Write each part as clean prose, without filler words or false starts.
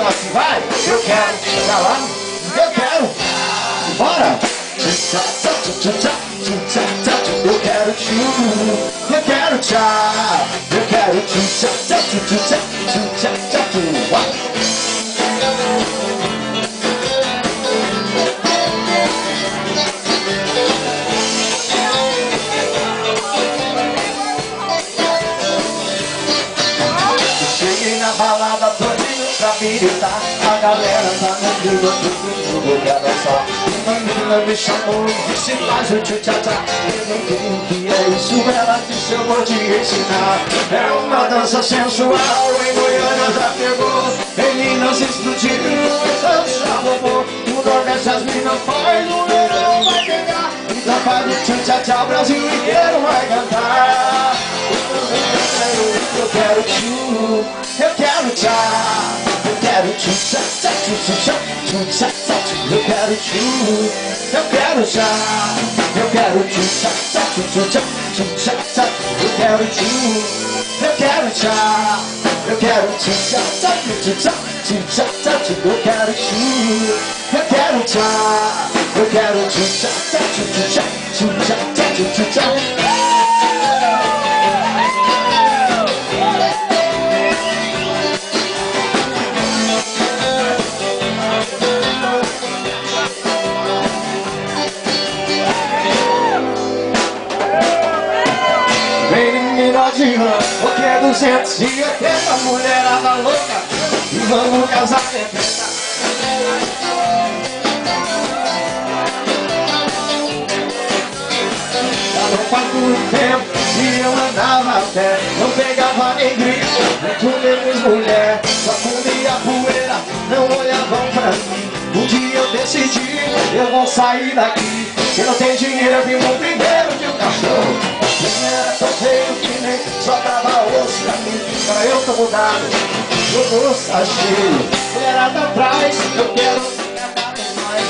então assim, vai. Eu quero, tá lá, eu quero. Bora. Eu quero tchu, eu quero tchá, eu quero tchu, tchá, tchá, tchu, tchá, tchu, tchá, tchá, tchu. Cheguei na balada todinho pra militar. A galera tá no clima, todo mundo quer dançar. Uma menina me chamou e disse faz o tchu-tchá-tchá. Eu não sei o que é isso, ela disse eu vou te ensinar. É uma dança sensual, em Goiânia já pegou. Meninas explodiram, Santos já roubou. O Nordeste as minas faz, o verão vai pegar. Então faz o tchu-tchá-tchá, o Brasil inteiro vai cantar. Eu quero tchu, eu quero tchá, eu quero tchu, tchá, tchá, tchu, tchu, tchá, tchu, tchá, tchá, tchu. Eu quero tchu, eu quero tchá, eu quero tchu, tchá, tchá, tchu, tchu, tchá, tchu, tchá, tchá. Eu quero tchu, eu quero tchá, eu quero tchu, tchá, tchá, tchu, tchá, tchu, tchá, tchá, tchu. Eu quero tchu, eu quero tchá, eu quero tchu, tchá, tchá, tchu, tchu, tchá, tchu, tchá, tchá, tchu, tchu, tchá. Porque é 280 mulherada louca e vamos casar repeta. Já não faz muito tempo que eu andava a pé, não pegava nem grito, muito menos mulher, só comia poeira, não olhavam pra mim. Um dia eu decidi, eu vou sair daqui. Se não tem dinheiro eu vim no primeiro de um cachorro. Quem era tão feio que nem só dava osso pra mim. Agora eu tô mudado, o bolso tá cheio. Mulherada atrás, eu quero ficar mais.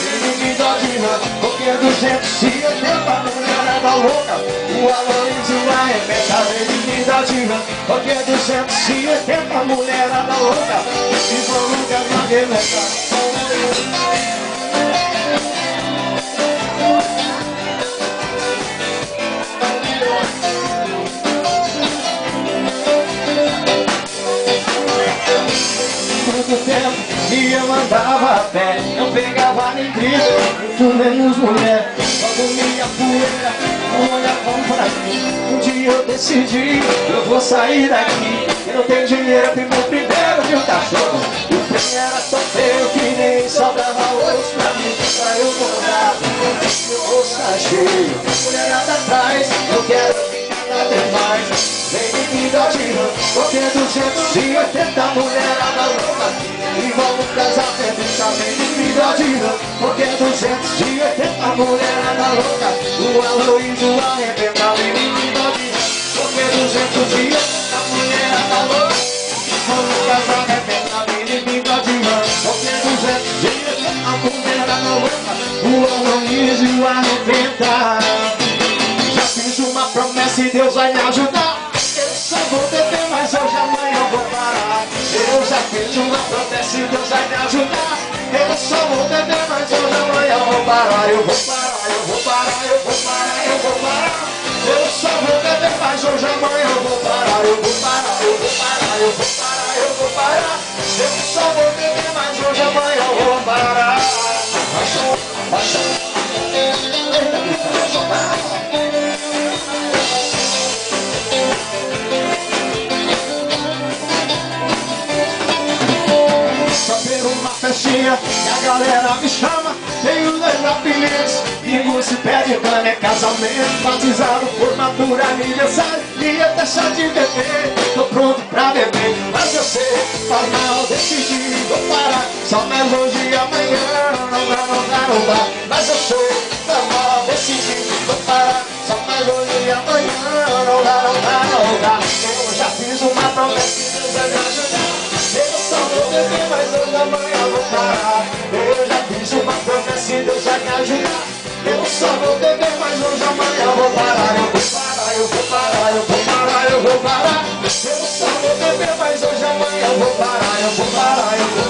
Ele me dá de rã, porque 280 mulherada louca. O Aloysio arrebenta. Ele me dá de rã, porque 280 mulherada louca. E vamos casar arrebenta. Muito tempo que eu andava a pé, não pegava nem grito, muito menos mulher, só comia poeira, não olhavam pra mim. Um dia eu decidi, eu vou sair daqui. Eu não tenho dinheiro, eu primo primeiro de um cachorro. E o trem era tão feio que nem sobrava osso pra mim. Agora eu tô mudado, meu rosto tá cheio. Mulherada atrás, eu quero ficar demais. Vem me dar de rã, porque 280 mulherada louca. E vamos casar pergunta, vem me dar de rã, porque 280 mulherada louca. O Aloysio arrebenta, vem me dar de rã, porque 280 mulherada louca. Vamos casar arrebenta, vem me dar de rã, porque 280 mulherada louca. O Aloysio arrebenta. Já fiz uma promessa e Deus vai me ajudar. Eu vou beber, mas hoje amanhã eu vou parar. Eu já fiz uma promessa e Deus vai me ajudar. Eu só vou beber, mas hoje amanhã eu vou parar. Eu vou parar, eu vou parar, eu vou parar, eu vou parar. Eu só vou beber, mas hoje amanhã eu vou parar. Eu vou parar, eu vou parar, eu vou parar, eu vou parar. Eu só vou beber, mas hoje amanhã eu vou parar. festinha e a galera me chama. Tenho 2 apelidos, bingo se pede cana, é casamento, batizado, formatura, aniversário e até chá de bebê. Tô pronto pra beber, mas eu sei, faz mal, decidi, vou parar. Só mais hoje e amanhã, não dá, não dá, não dá. Mas eu sei, faz mal, decidi, vou parar. Só mais hoje e amanhã, não dá, não dá, não dá. Eu já fiz uma promessa e Deus vai me ajudar. Eu só vou beber, mas hoje amanhã eu vou parar. Eu já fiz uma promessa e Deus vai me ajudar. Eu só vou beber, mas hoje amanhã eu vou parar. Eu vou parar, eu vou parar, eu vou parar, eu vou parar. Eu só vou beber, mas hoje amanhã eu vou parar. Eu vou parar, eu vou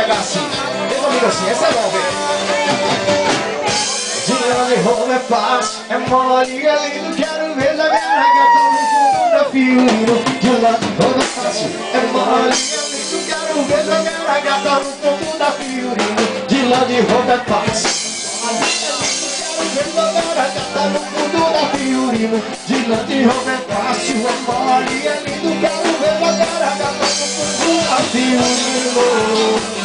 devagar assim. Vem comigo assim, essa é nova, hein? Dia de roubo é fácil, é mole, é lindo. Quero ver a minha regata no fundo da Fiorino. Dia de roubo é fácil, é mole, é lindo. Quero ver a minha regata no fundo da Fiorino. Dia de roubo é fácil, quero ver a minha regata no fundo da Fiorino. Dia de roubo é fácil, é mole, é lindo. Quero ver a minha regata no fundo da Fiorino.